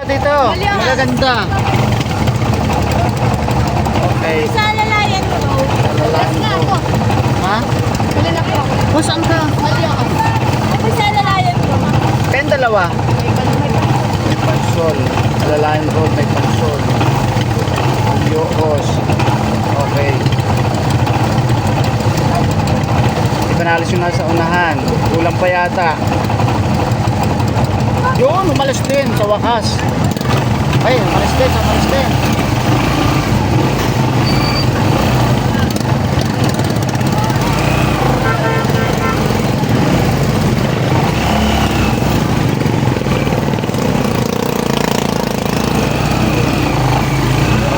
dito. Magaganda. Okay. Sa lalayan mo. Lalayan ko. Ha? Wala na po. O, saan ka? Kasi sa lalayan mo. Kayong dalawa. May pansol. Lalayan road, may pansol. Yokos. Okay. Panalis yung nasa unahan. Kulang pa yata. Yun, umalis din sa wakas. Ay, umalis din. Sa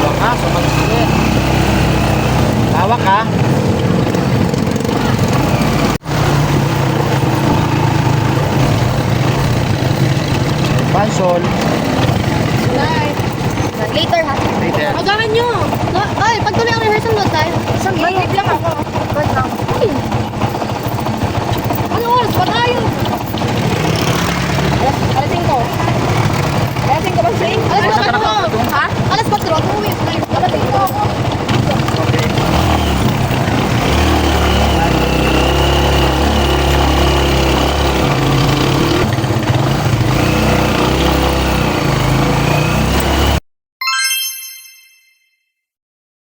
wakas, umalis din. Hawak ha. Pansol. Bye. Later ha. Later. Agahan nyo. Ay, pag tuloy ang rehearsal doon tayo. Isang minute lang ako. Wait lang.